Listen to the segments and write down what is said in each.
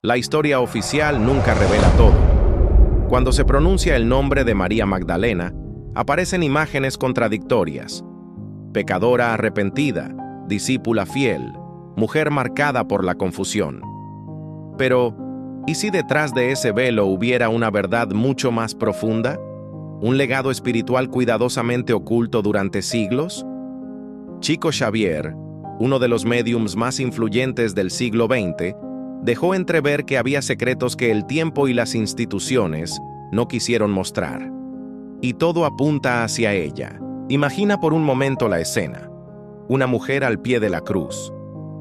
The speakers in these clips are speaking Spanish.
La historia oficial nunca revela todo. Cuando se pronuncia el nombre de María Magdalena, aparecen imágenes contradictorias. Pecadora arrepentida, discípula fiel, mujer marcada por la confusión. Pero, ¿y si detrás de ese velo hubiera una verdad mucho más profunda? ¿Un legado espiritual cuidadosamente oculto durante siglos? Chico Xavier, uno de los médiums más influyentes del siglo XX, dejó entrever que había secretos que el tiempo y las instituciones no quisieron mostrar. Y todo apunta hacia ella. Imagina por un momento la escena. Una mujer al pie de la cruz,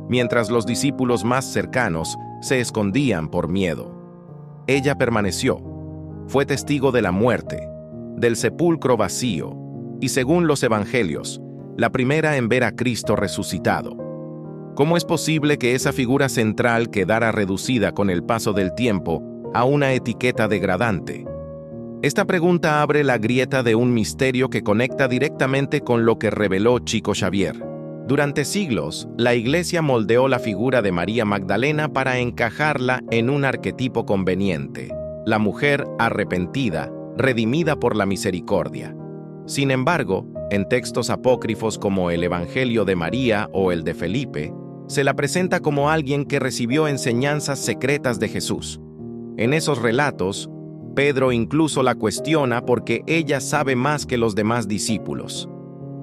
mientras los discípulos más cercanos se escondían por miedo. Ella permaneció. Fue testigo de la muerte, del sepulcro vacío, y según los evangelios, la primera en ver a Cristo resucitado. ¿Cómo es posible que esa figura central quedara reducida con el paso del tiempo a una etiqueta degradante? Esta pregunta abre la grieta de un misterio que conecta directamente con lo que reveló Chico Xavier. Durante siglos, la Iglesia moldeó la figura de María Magdalena para encajarla en un arquetipo conveniente, la mujer arrepentida, redimida por la misericordia. Sin embargo, en textos apócrifos como el Evangelio de María o el de Felipe, se la presenta como alguien que recibió enseñanzas secretas de Jesús. En esos relatos, Pedro incluso la cuestiona porque ella sabe más que los demás discípulos.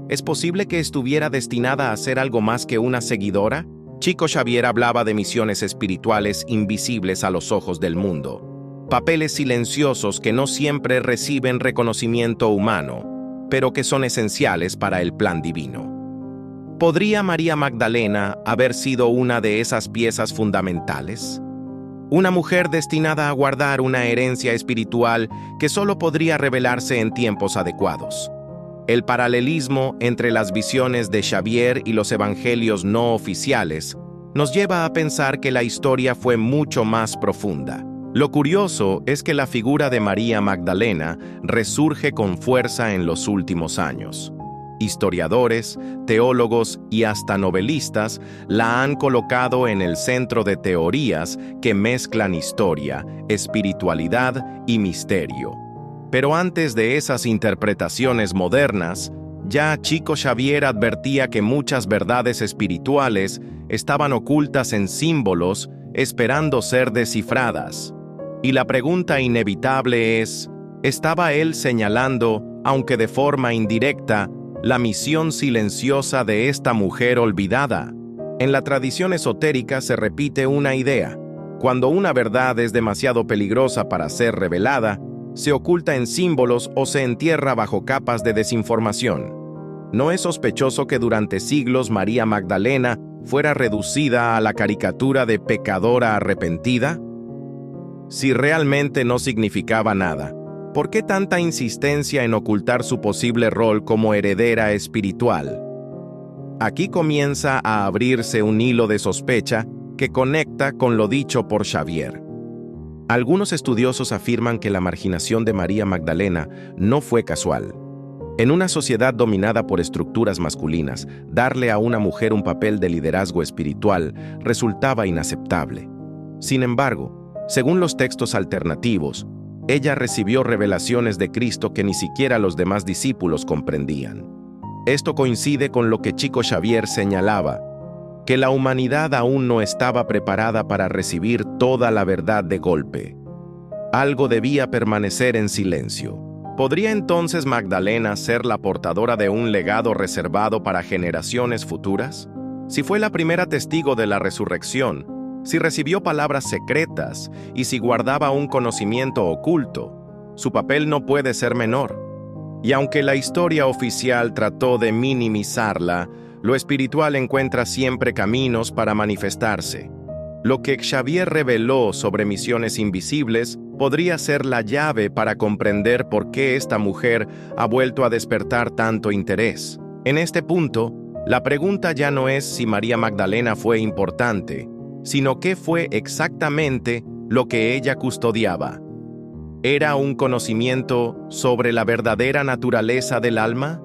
¿Es posible que estuviera destinada a ser algo más que una seguidora? Chico Xavier hablaba de misiones espirituales invisibles a los ojos del mundo, papeles silenciosos que no siempre reciben reconocimiento humano, pero que son esenciales para el plan divino. ¿Podría María Magdalena haber sido una de esas piezas fundamentales? Una mujer destinada a guardar una herencia espiritual que solo podría revelarse en tiempos adecuados. El paralelismo entre las visiones de Xavier y los evangelios no oficiales nos lleva a pensar que la historia fue mucho más profunda. Lo curioso es que la figura de María Magdalena resurge con fuerza en los últimos años. Historiadores, teólogos y hasta novelistas la han colocado en el centro de teorías que mezclan historia, espiritualidad y misterio. Pero antes de esas interpretaciones modernas, ya Chico Xavier advertía que muchas verdades espirituales estaban ocultas en símbolos esperando ser descifradas. Y la pregunta inevitable es, ¿estaba él señalando, aunque de forma indirecta, la misión silenciosa de esta mujer olvidada? En la tradición esotérica se repite una idea. Cuando una verdad es demasiado peligrosa para ser revelada, se oculta en símbolos o se entierra bajo capas de desinformación. ¿No es sospechoso que durante siglos María Magdalena fuera reducida a la caricatura de pecadora arrepentida? Si realmente no significaba nada, ¿por qué tanta insistencia en ocultar su posible rol como heredera espiritual? Aquí comienza a abrirse un hilo de sospecha que conecta con lo dicho por Xavier. Algunos estudiosos afirman que la marginación de María Magdalena no fue casual. En una sociedad dominada por estructuras masculinas, darle a una mujer un papel de liderazgo espiritual resultaba inaceptable. Sin embargo, según los textos alternativos, ella recibió revelaciones de Cristo que ni siquiera los demás discípulos comprendían. Esto coincide con lo que Chico Xavier señalaba, que la humanidad aún no estaba preparada para recibir toda la verdad de golpe. Algo debía permanecer en silencio. ¿Podría entonces Magdalena ser la portadora de un legado reservado para generaciones futuras? Si fue la primera testigo de la resurrección, si recibió palabras secretas y si guardaba un conocimiento oculto, su papel no puede ser menor. Y aunque la historia oficial trató de minimizarla, lo espiritual encuentra siempre caminos para manifestarse. Lo que Xavier reveló sobre misiones invisibles podría ser la llave para comprender por qué esta mujer ha vuelto a despertar tanto interés. En este punto, la pregunta ya no es si María Magdalena fue importante, sino qué fue exactamente lo que ella custodiaba. ¿Era un conocimiento sobre la verdadera naturaleza del alma?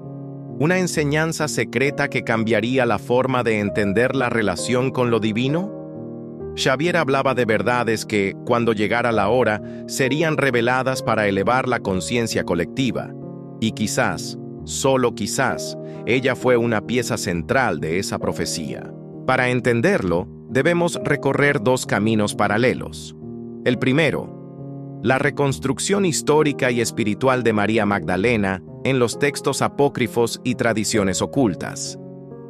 ¿Una enseñanza secreta que cambiaría la forma de entender la relación con lo divino? Xavier hablaba de verdades que, cuando llegara la hora, serían reveladas para elevar la conciencia colectiva. Y quizás, solo quizás, ella fue una pieza central de esa profecía. Para entenderlo, debemos recorrer dos caminos paralelos. El primero, la reconstrucción histórica y espiritual de María Magdalena en los textos apócrifos y tradiciones ocultas.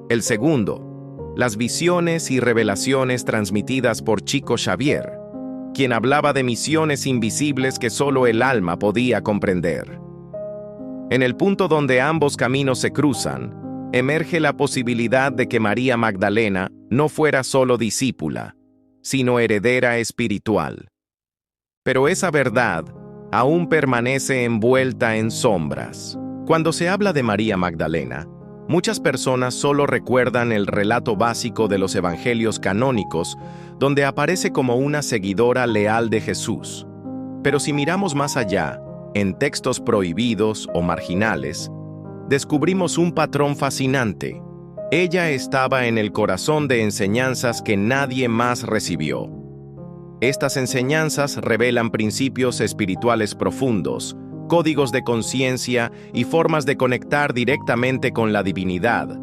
El segundo, las visiones y revelaciones transmitidas por Chico Xavier, quien hablaba de misiones invisibles que solo el alma podía comprender. En el punto donde ambos caminos se cruzan, emerge la posibilidad de que María Magdalena no fuera solo discípula, sino heredera espiritual. Pero esa verdad aún permanece envuelta en sombras. Cuando se habla de María Magdalena, muchas personas solo recuerdan el relato básico de los evangelios canónicos, donde aparece como una seguidora leal de Jesús. Pero si miramos más allá, en textos prohibidos o marginales, descubrimos un patrón fascinante. Ella estaba en el corazón de enseñanzas que nadie más recibió. Estas enseñanzas revelan principios espirituales profundos, códigos de conciencia y formas de conectar directamente con la divinidad,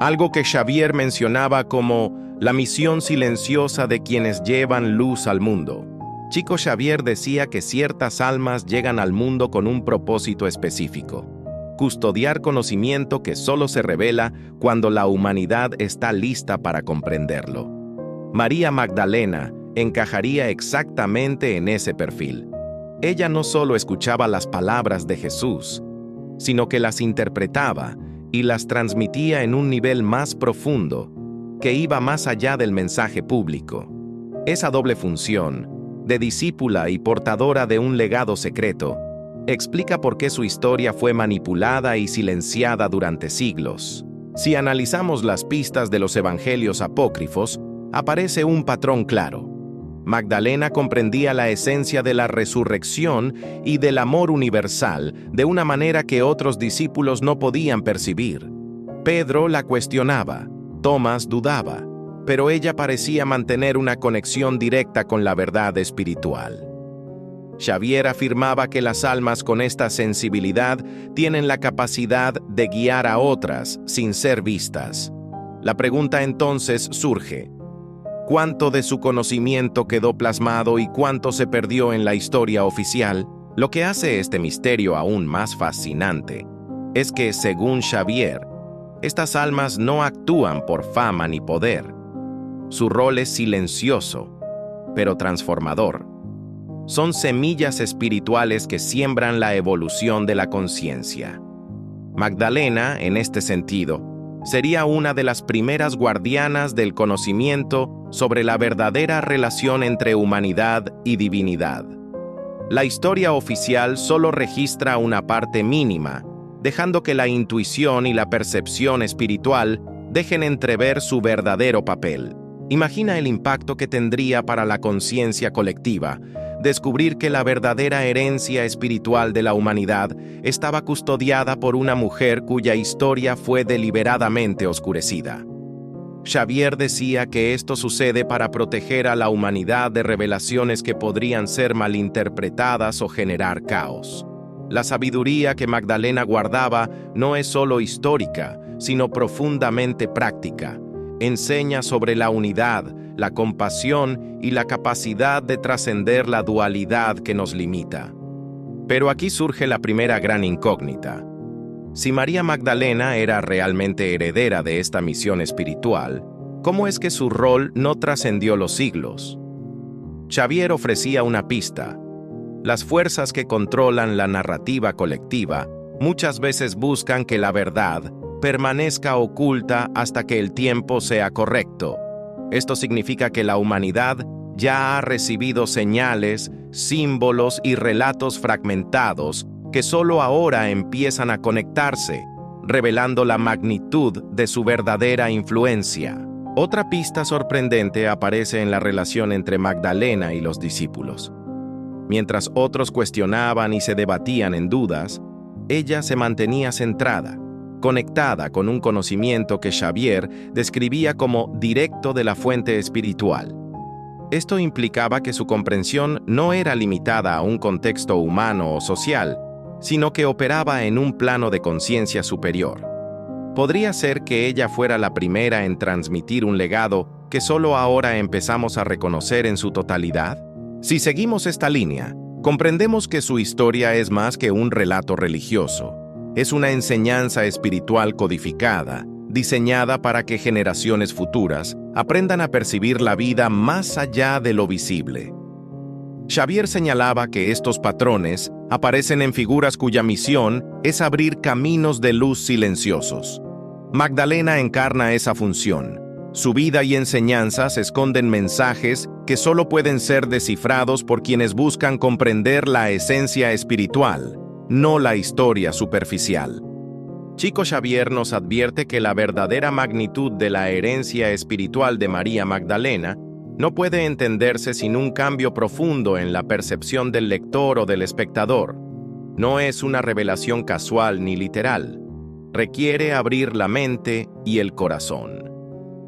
algo que Xavier mencionaba como la misión silenciosa de quienes llevan luz al mundo. Chico Xavier decía que ciertas almas llegan al mundo con un propósito específico: custodiar conocimiento que solo se revela cuando la humanidad está lista para comprenderlo. María Magdalena encajaría exactamente en ese perfil. Ella no solo escuchaba las palabras de Jesús, sino que las interpretaba y las transmitía en un nivel más profundo, que iba más allá del mensaje público. Esa doble función, de discípula y portadora de un legado secreto, explica por qué su historia fue manipulada y silenciada durante siglos. Si analizamos las pistas de los evangelios apócrifos, aparece un patrón claro. Magdalena comprendía la esencia de la resurrección y del amor universal de una manera que otros discípulos no podían percibir. Pedro la cuestionaba, Tomás dudaba, pero ella parecía mantener una conexión directa con la verdad espiritual. Xavier afirmaba que las almas con esta sensibilidad tienen la capacidad de guiar a otras sin ser vistas. La pregunta entonces surge: ¿cuánto de su conocimiento quedó plasmado y cuánto se perdió en la historia oficial? Lo que hace este misterio aún más fascinante es que, según Xavier, estas almas no actúan por fama ni poder. Su rol es silencioso, pero transformador. Son semillas espirituales que siembran la evolución de la conciencia. Magdalena, en este sentido, sería una de las primeras guardianas del conocimiento sobre la verdadera relación entre humanidad y divinidad. La historia oficial solo registra una parte mínima, dejando que la intuición y la percepción espiritual dejen entrever su verdadero papel. Imagina el impacto que tendría para la conciencia colectiva descubrir que la verdadera herencia espiritual de la humanidad estaba custodiada por una mujer cuya historia fue deliberadamente oscurecida. Xavier decía que esto sucede para proteger a la humanidad de revelaciones que podrían ser malinterpretadas o generar caos. La sabiduría que Magdalena guardaba no es solo histórica, sino profundamente práctica. Enseña sobre la unidad, la compasión y la capacidad de trascender la dualidad que nos limita. Pero aquí surge la primera gran incógnita. Si María Magdalena era realmente heredera de esta misión espiritual, ¿cómo es que su rol no trascendió los siglos? Xavier ofrecía una pista. Las fuerzas que controlan la narrativa colectiva muchas veces buscan que la verdad permanezca oculta hasta que el tiempo sea correcto. Esto significa que la humanidad ya ha recibido señales, símbolos y relatos fragmentados que solo ahora empiezan a conectarse, revelando la magnitud de su verdadera influencia. Otra pista sorprendente aparece en la relación entre Magdalena y los discípulos. Mientras otros cuestionaban y se debatían en dudas, ella se mantenía centrada, conectada con un conocimiento que Xavier describía como directo de la fuente espiritual. Esto implicaba que su comprensión no era limitada a un contexto humano o social, sino que operaba en un plano de conciencia superior. ¿Podría ser que ella fuera la primera en transmitir un legado que solo ahora empezamos a reconocer en su totalidad? Si seguimos esta línea, comprendemos que su historia es más que un relato religioso. Es una enseñanza espiritual codificada, diseñada para que generaciones futuras aprendan a percibir la vida más allá de lo visible. Xavier señalaba que estos patrones aparecen en figuras cuya misión es abrir caminos de luz silenciosos. Magdalena encarna esa función. Su vida y enseñanzas esconden mensajes que solo pueden ser descifrados por quienes buscan comprender la esencia espiritual, no la historia superficial. Chico Xavier nos advierte que la verdadera magnitud de la herencia espiritual de María Magdalena no puede entenderse sin un cambio profundo en la percepción del lector o del espectador. No es una revelación casual ni literal. Requiere abrir la mente y el corazón.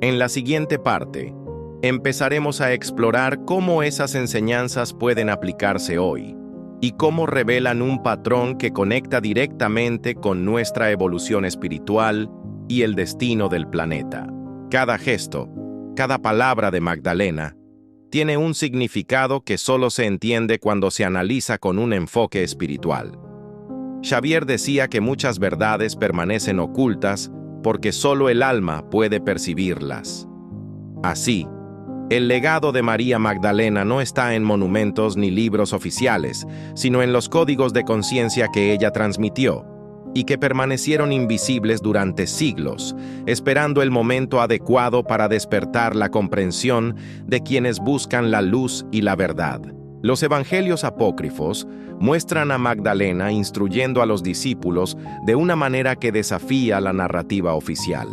En la siguiente parte, empezaremos a explorar cómo esas enseñanzas pueden aplicarse hoy y cómo revelan un patrón que conecta directamente con nuestra evolución espiritual y el destino del planeta. Cada gesto, cada palabra de Magdalena, tiene un significado que solo se entiende cuando se analiza con un enfoque espiritual. Xavier decía que muchas verdades permanecen ocultas porque solo el alma puede percibirlas. Así, el legado de María Magdalena no está en monumentos ni libros oficiales, sino en los códigos de conciencia que ella transmitió y que permanecieron invisibles durante siglos, esperando el momento adecuado para despertar la comprensión de quienes buscan la luz y la verdad. Los evangelios apócrifos muestran a Magdalena instruyendo a los discípulos de una manera que desafía la narrativa oficial.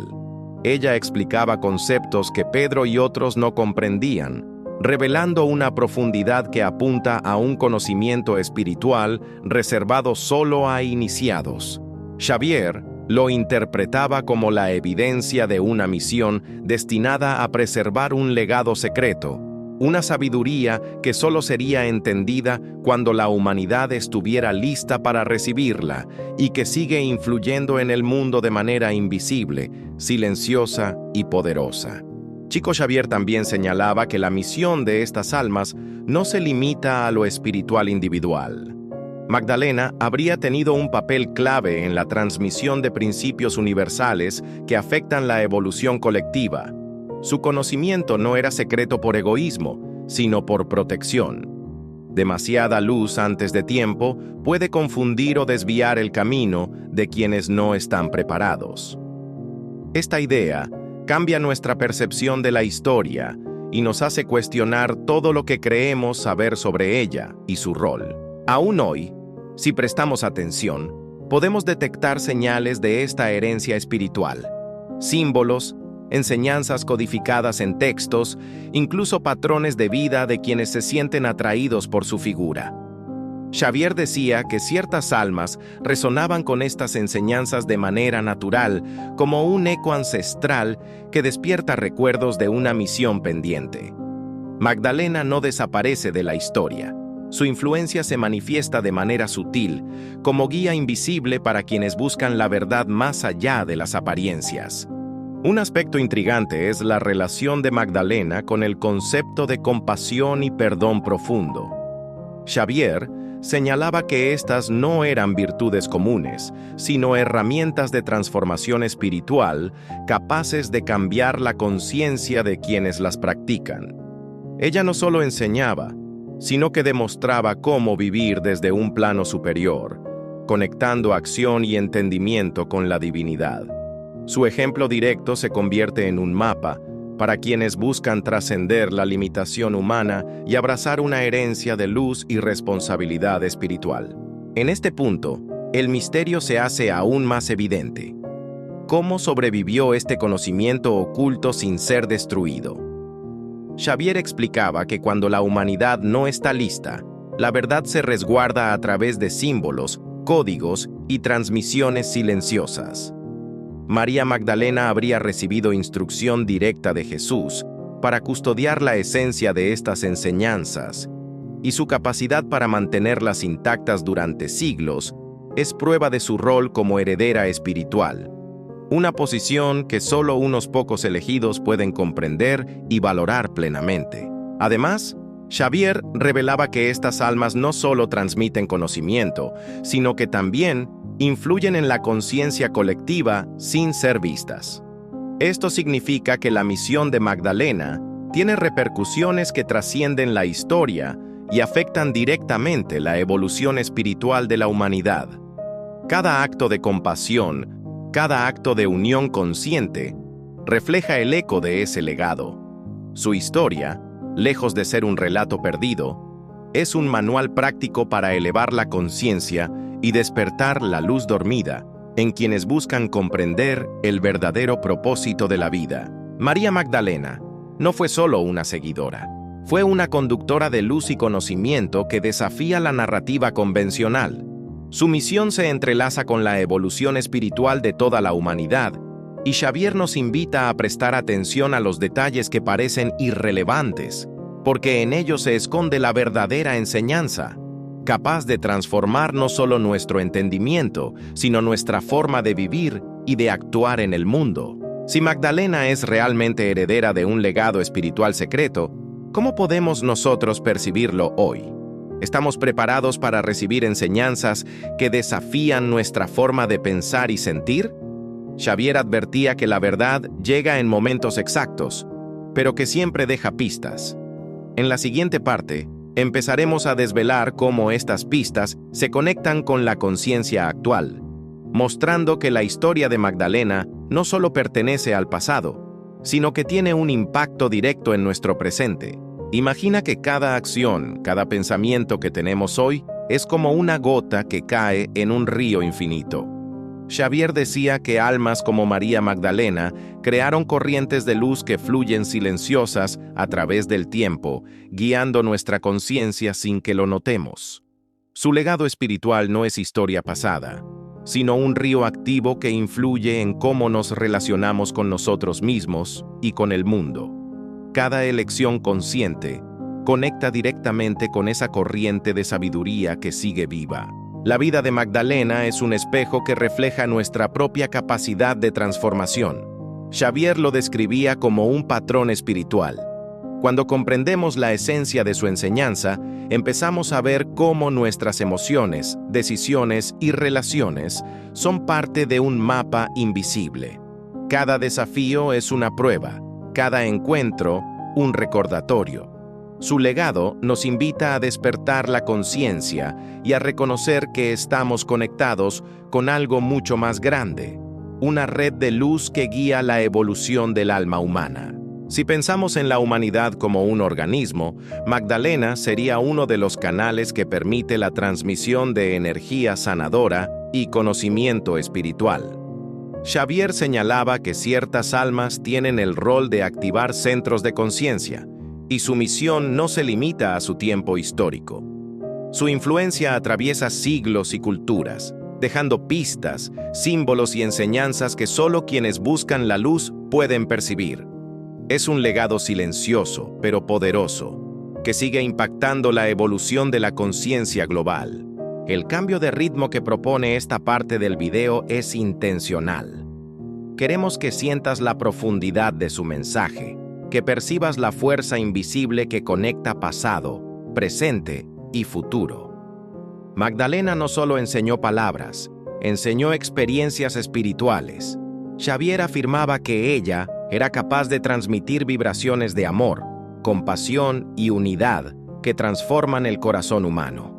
Ella explicaba conceptos que Pedro y otros no comprendían, revelando una profundidad que apunta a un conocimiento espiritual reservado solo a iniciados. Xavier lo interpretaba como la evidencia de una misión destinada a preservar un legado secreto, una sabiduría que solo sería entendida cuando la humanidad estuviera lista para recibirla y que sigue influyendo en el mundo de manera invisible, silenciosa y poderosa. Chico Xavier también señalaba que la misión de estas almas no se limita a lo espiritual individual. Magdalena habría tenido un papel clave en la transmisión de principios universales que afectan la evolución colectiva. Su conocimiento no era secreto por egoísmo, sino por protección. Demasiada luz antes de tiempo puede confundir o desviar el camino de quienes no están preparados. Esta idea cambia nuestra percepción de la historia y nos hace cuestionar todo lo que creemos saber sobre ella y su rol. Aún hoy, si prestamos atención, podemos detectar señales de esta herencia espiritual, símbolos, enseñanzas codificadas en textos, incluso patrones de vida de quienes se sienten atraídos por su figura. Xavier decía que ciertas almas resonaban con estas enseñanzas de manera natural, como un eco ancestral que despierta recuerdos de una misión pendiente. Magdalena no desaparece de la historia. Su influencia se manifiesta de manera sutil, como guía invisible para quienes buscan la verdad más allá de las apariencias. Un aspecto intrigante es la relación de Magdalena con el concepto de compasión y perdón profundo. Xavier señalaba que estas no eran virtudes comunes, sino herramientas de transformación espiritual capaces de cambiar la conciencia de quienes las practican. Ella no solo enseñaba, sino que demostraba cómo vivir desde un plano superior, conectando acción y entendimiento con la divinidad. Su ejemplo directo se convierte en un mapa para quienes buscan trascender la limitación humana y abrazar una herencia de luz y responsabilidad espiritual. En este punto, el misterio se hace aún más evidente. ¿Cómo sobrevivió este conocimiento oculto sin ser destruido? Xavier explicaba que cuando la humanidad no está lista, la verdad se resguarda a través de símbolos, códigos y transmisiones silenciosas. María Magdalena habría recibido instrucción directa de Jesús para custodiar la esencia de estas enseñanzas, y su capacidad para mantenerlas intactas durante siglos es prueba de su rol como heredera espiritual, una posición que solo unos pocos elegidos pueden comprender y valorar plenamente. Además, Xavier revelaba que estas almas no solo transmiten conocimiento, sino que también influyen en la conciencia colectiva sin ser vistas. Esto significa que la misión de Magdalena tiene repercusiones que trascienden la historia y afectan directamente la evolución espiritual de la humanidad. Cada acto de compasión, cada acto de unión consciente, refleja el eco de ese legado. Su historia, lejos de ser un relato perdido, es un manual práctico para elevar la conciencia y despertar la luz dormida en quienes buscan comprender el verdadero propósito de la vida. María Magdalena no fue solo una seguidora, fue una conductora de luz y conocimiento que desafía la narrativa convencional. Su misión se entrelaza con la evolución espiritual de toda la humanidad, y Xavier nos invita a prestar atención a los detalles que parecen irrelevantes, porque en ellos se esconde la verdadera enseñanza, capaz de transformar no solo nuestro entendimiento, sino nuestra forma de vivir y de actuar en el mundo. Si Magdalena es realmente heredera de un legado espiritual secreto, ¿cómo podemos nosotros percibirlo hoy? ¿Estamos preparados para recibir enseñanzas que desafían nuestra forma de pensar y sentir? Xavier advertía que la verdad llega en momentos exactos, pero que siempre deja pistas. En la siguiente parte, empezaremos a desvelar cómo estas pistas se conectan con la conciencia actual, mostrando que la historia de Magdalena no solo pertenece al pasado, sino que tiene un impacto directo en nuestro presente. Imagina que cada acción, cada pensamiento que tenemos hoy es como una gota que cae en un río infinito. Xavier decía que almas como María Magdalena crearon corrientes de luz que fluyen silenciosas a través del tiempo, guiando nuestra conciencia sin que lo notemos. Su legado espiritual no es historia pasada, sino un río activo que influye en cómo nos relacionamos con nosotros mismos y con el mundo. Cada elección consciente conecta directamente con esa corriente de sabiduría que sigue viva. La vida de Magdalena es un espejo que refleja nuestra propia capacidad de transformación. Xavier lo describía como un patrón espiritual. Cuando comprendemos la esencia de su enseñanza, empezamos a ver cómo nuestras emociones, decisiones y relaciones son parte de un mapa invisible. Cada desafío es una prueba, cada encuentro un recordatorio. Su legado nos invita a despertar la conciencia y a reconocer que estamos conectados con algo mucho más grande, una red de luz que guía la evolución del alma humana. Si pensamos en la humanidad como un organismo, Magdalena sería uno de los canales que permite la transmisión de energía sanadora y conocimiento espiritual. Xavier señalaba que ciertas almas tienen el rol de activar centros de conciencia, y su misión no se limita a su tiempo histórico. Su influencia atraviesa siglos y culturas, dejando pistas, símbolos y enseñanzas que solo quienes buscan la luz pueden percibir. Es un legado silencioso, pero poderoso, que sigue impactando la evolución de la conciencia global. El cambio de ritmo que propone esta parte del video es intencional. Queremos que sientas la profundidad de su mensaje, que percibas la fuerza invisible que conecta pasado, presente y futuro. Magdalena no solo enseñó palabras, enseñó experiencias espirituales. Xavier afirmaba que ella era capaz de transmitir vibraciones de amor, compasión y unidad que transforman el corazón humano.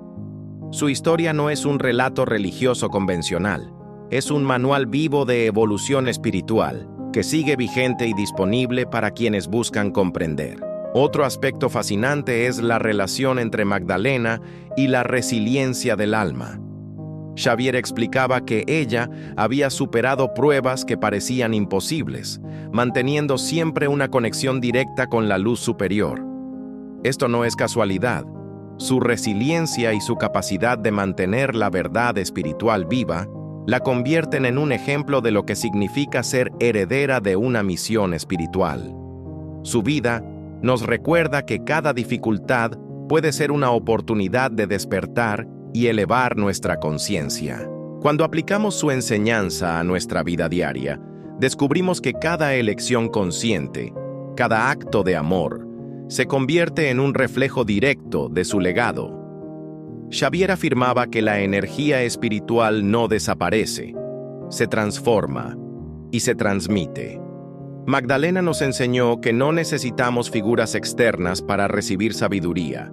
Su historia no es un relato religioso convencional, es un manual vivo de evolución espiritual que sigue vigente y disponible para quienes buscan comprender. Otro aspecto fascinante es la relación entre Magdalena y la resiliencia del alma. Xavier explicaba que ella había superado pruebas que parecían imposibles, manteniendo siempre una conexión directa con la luz superior. Esto no es casualidad. Su resiliencia y su capacidad de mantener la verdad espiritual viva la convierten en un ejemplo de lo que significa ser heredera de una misión espiritual. Su vida Nos recuerda que cada dificultad puede ser una oportunidad de despertar y elevar nuestra conciencia. Cuando aplicamos su enseñanza a nuestra vida diaria, descubrimos que cada elección consciente, cada acto de amor, se convierte en un reflejo directo de su legado. Xavier afirmaba que la energía espiritual no desaparece, se transforma y se transmite. Magdalena nos enseñó que no necesitamos figuras externas para recibir sabiduría.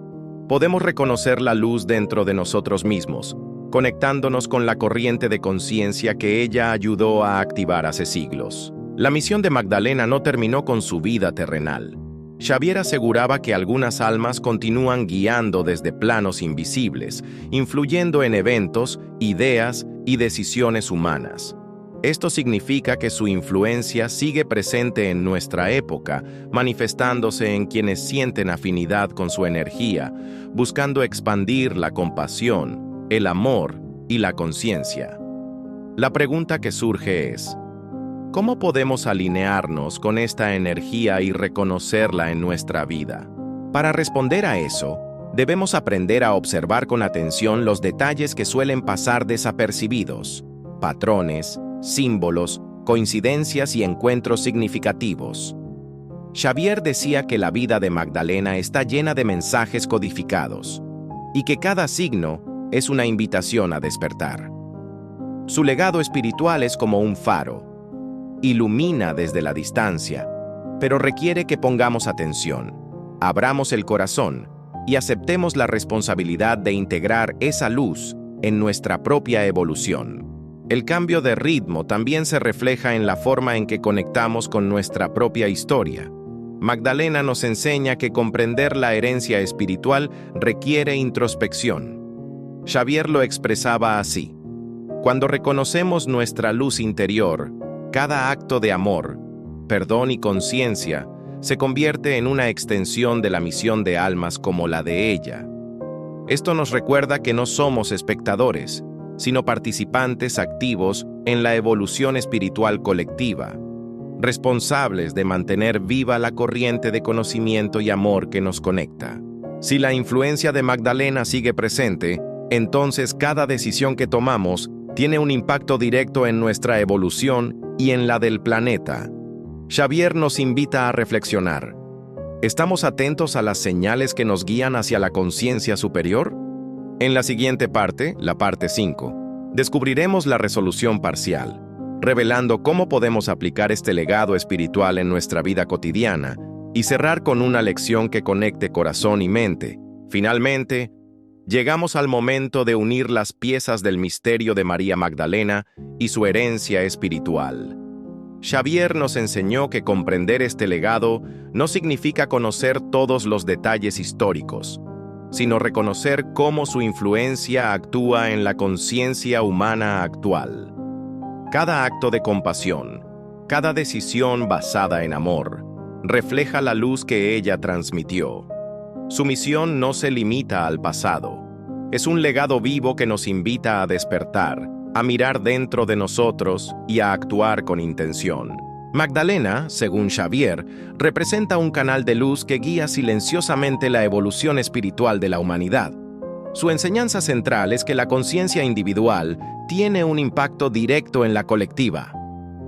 Podemos reconocer la luz dentro de nosotros mismos, conectándonos con la corriente de conciencia que ella ayudó a activar hace siglos. La misión de Magdalena no terminó con su vida terrenal. Xavier aseguraba que algunas almas continúan guiando desde planos invisibles, influyendo en eventos, ideas y decisiones humanas. Esto significa que su influencia sigue presente en nuestra época, manifestándose en quienes sienten afinidad con su energía, buscando expandir la compasión, el amor y la conciencia. La pregunta que surge es: ¿cómo podemos alinearnos con esta energía y reconocerla en nuestra vida? Para responder a eso, debemos aprender a observar con atención los detalles que suelen pasar desapercibidos, patrones, símbolos, coincidencias y encuentros significativos. Xavier decía que la vida de Magdalena está llena de mensajes codificados y que cada signo es una invitación a despertar. Su legado espiritual es como un faro. Ilumina desde la distancia, pero requiere que pongamos atención, abramos el corazón y aceptemos la responsabilidad de integrar esa luz en nuestra propia evolución. El cambio de ritmo también se refleja en la forma en que conectamos con nuestra propia historia. Magdalena nos enseña que comprender la herencia espiritual requiere introspección. Xavier lo expresaba así: cuando reconocemos nuestra luz interior, cada acto de amor, perdón y conciencia se convierte en una extensión de la misión de almas como la de ella. Esto nos recuerda que no somos espectadores, sino participantes activos en la evolución espiritual colectiva, responsables de mantener viva la corriente de conocimiento y amor que nos conecta. Si la influencia de Magdalena sigue presente, entonces cada decisión que tomamos tiene un impacto directo en nuestra evolución y en la del planeta. Xavier nos invita a reflexionar. ¿Estamos atentos a las señales que nos guían hacia la conciencia superior? En la siguiente parte, la parte 5, descubriremos la resolución parcial, revelando cómo podemos aplicar este legado espiritual en nuestra vida cotidiana y cerrar con una lección que conecte corazón y mente. Finalmente, llegamos al momento de unir las piezas del misterio de María Magdalena y su herencia espiritual. Xavier nos enseñó que comprender este legado no significa conocer todos los detalles históricos, sino reconocer cómo su influencia actúa en la conciencia humana actual. Cada acto de compasión, cada decisión basada en amor, refleja la luz que ella transmitió. Su misión no se limita al pasado. Es un legado vivo que nos invita a despertar, a mirar dentro de nosotros y a actuar con intención. Magdalena, según Xavier, representa un canal de luz que guía silenciosamente la evolución espiritual de la humanidad. Su enseñanza central es que la conciencia individual tiene un impacto directo en la colectiva.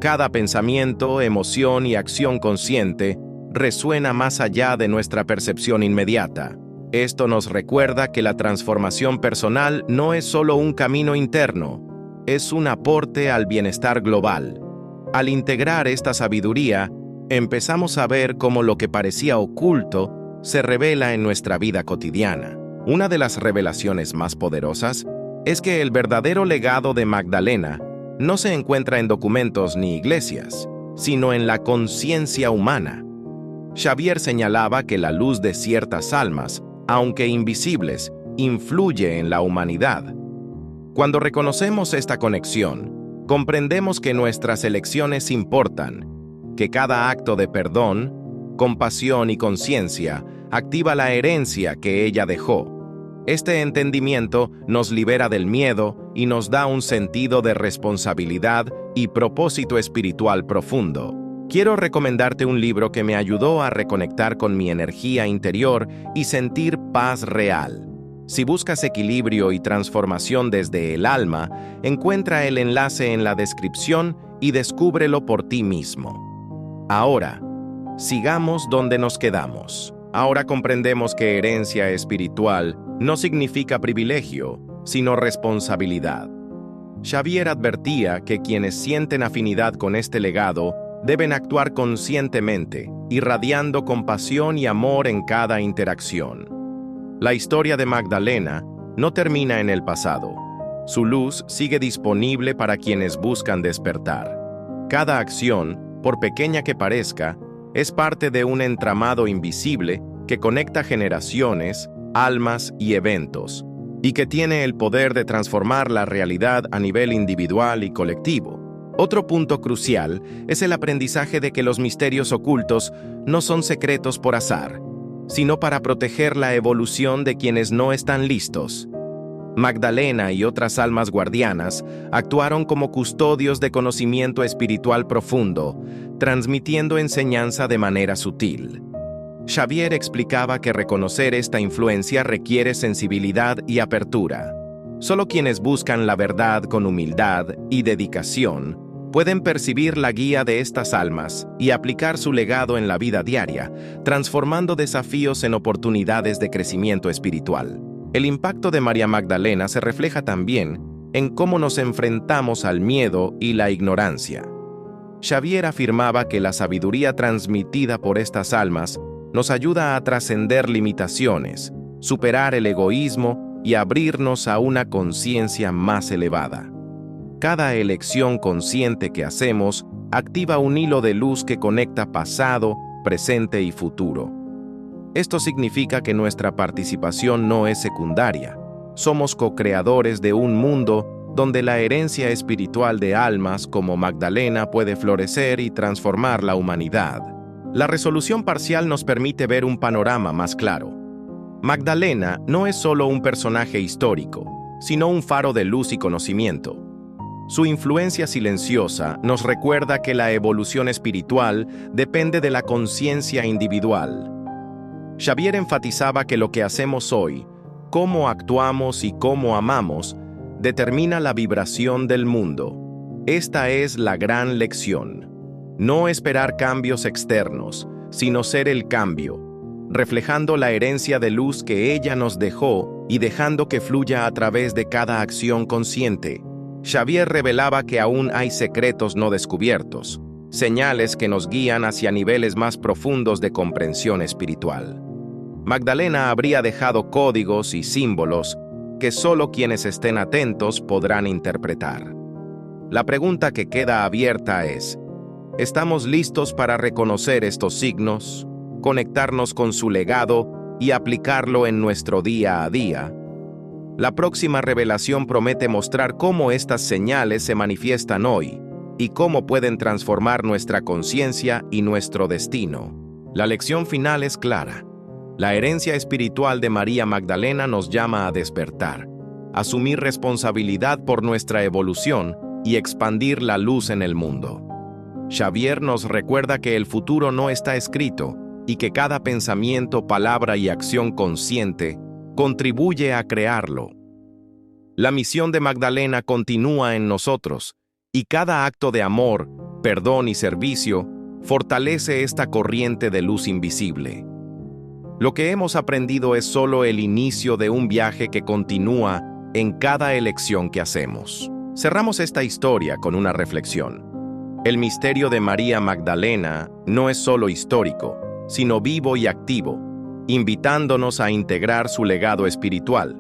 Cada pensamiento, emoción y acción consciente resuena más allá de nuestra percepción inmediata. Esto nos recuerda que la transformación personal no es solo un camino interno, es un aporte al bienestar global. Al integrar esta sabiduría, empezamos a ver cómo lo que parecía oculto se revela en nuestra vida cotidiana. Una de las revelaciones más poderosas es que el verdadero legado de Magdalena no se encuentra en documentos ni iglesias, sino en la conciencia humana. Xavier señalaba que la luz de ciertas almas, aunque invisibles, influye en la humanidad. Cuando reconocemos esta conexión, comprendemos que nuestras elecciones importan, que cada acto de perdón, compasión y conciencia activa la herencia que ella dejó. Este entendimiento nos libera del miedo y nos da un sentido de responsabilidad y propósito espiritual profundo. quiero recomendarte un libro que me ayudó a reconectar con mi energía interior y sentir paz real. Si buscas equilibrio y transformación desde el alma, encuentra el enlace en la descripción y descúbrelo por ti mismo. Ahora, sigamos donde nos quedamos. Ahora comprendemos que herencia espiritual no significa privilegio, sino responsabilidad. Xavier advertía que quienes sienten afinidad con este legado deben actuar conscientemente, irradiando compasión y amor en cada interacción. La historia de Magdalena no termina en el pasado. Su luz sigue disponible para quienes buscan despertar. Cada acción, por pequeña que parezca, es parte de un entramado invisible que conecta generaciones, almas y eventos, y que tiene el poder de transformar la realidad a nivel individual y colectivo. Otro punto crucial es el aprendizaje de que los misterios ocultos no son secretos por azar, sino para proteger la evolución de quienes no están listos. Magdalena y otras almas guardianas actuaron como custodios de conocimiento espiritual profundo, transmitiendo enseñanza de manera sutil. Xavier explicaba que reconocer esta influencia requiere sensibilidad y apertura. Solo quienes buscan la verdad con humildad y dedicación pueden percibir la guía de estas almas y aplicar su legado en la vida diaria, transformando desafíos en oportunidades de crecimiento espiritual. El impacto de María Magdalena se refleja también en cómo nos enfrentamos al miedo y la ignorancia. Xavier afirmaba que la sabiduría transmitida por estas almas nos ayuda a trascender limitaciones, superar el egoísmo y abrirnos a una conciencia más elevada. Cada elección consciente que hacemos activa un hilo de luz que conecta pasado, presente y futuro. Esto significa que nuestra participación no es secundaria. Somos co-creadores de un mundo donde la herencia espiritual de almas como Magdalena puede florecer y transformar la humanidad. La resolución parcial nos permite ver un panorama más claro. Magdalena no es solo un personaje histórico, sino un faro de luz y conocimiento. Su influencia silenciosa nos recuerda que la evolución espiritual depende de la conciencia individual. Xavier enfatizaba que lo que hacemos hoy, cómo actuamos y cómo amamos, determina la vibración del mundo. Esta es la gran lección. No esperar cambios externos, sino ser el cambio, reflejando la herencia de luz que ella nos dejó y dejando que fluya a través de cada acción consciente. Xavier revelaba que aún hay secretos no descubiertos, señales que nos guían hacia niveles más profundos de comprensión espiritual. Magdalena habría dejado códigos y símbolos que solo quienes estén atentos podrán interpretar. La pregunta que queda abierta es: ¿estamos listos para reconocer estos signos, conectarnos con su legado y aplicarlo en nuestro día a día? La próxima revelación promete mostrar cómo estas señales se manifiestan hoy y cómo pueden transformar nuestra conciencia y nuestro destino. La lección final es clara. La herencia espiritual de María Magdalena nos llama a despertar, asumir responsabilidad por nuestra evolución y expandir la luz en el mundo. Xavier nos recuerda que el futuro no está escrito y que cada pensamiento, palabra y acción consciente contribuye a crearlo. La misión de Magdalena continúa en nosotros, y cada acto de amor, perdón y servicio fortalece esta corriente de luz invisible. Lo que hemos aprendido es solo el inicio de un viaje que continúa en cada elección que hacemos. Cerramos esta historia con una reflexión. El misterio de María Magdalena no es solo histórico, sino vivo y activo, invitándonos a integrar su legado espiritual.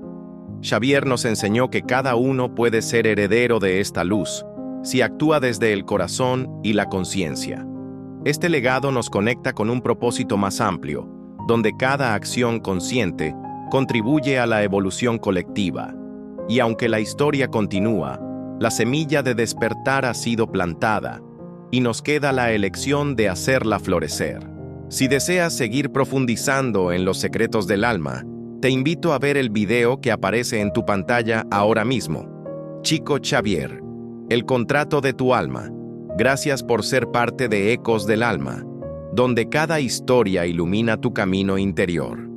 Xavier nos enseñó que cada uno puede ser heredero de esta luz, si actúa desde el corazón y la conciencia. Este legado nos conecta con un propósito más amplio, donde cada acción consciente contribuye a la evolución colectiva. Y aunque la historia continúa, la semilla de despertar ha sido plantada, y nos queda la elección de hacerla florecer. Si deseas seguir profundizando en los secretos del alma, te invito a ver el video que aparece en tu pantalla ahora mismo. Chico Xavier, el contrato de tu alma, Gracias por ser parte de Ecos del Alma, donde cada historia ilumina tu camino interior.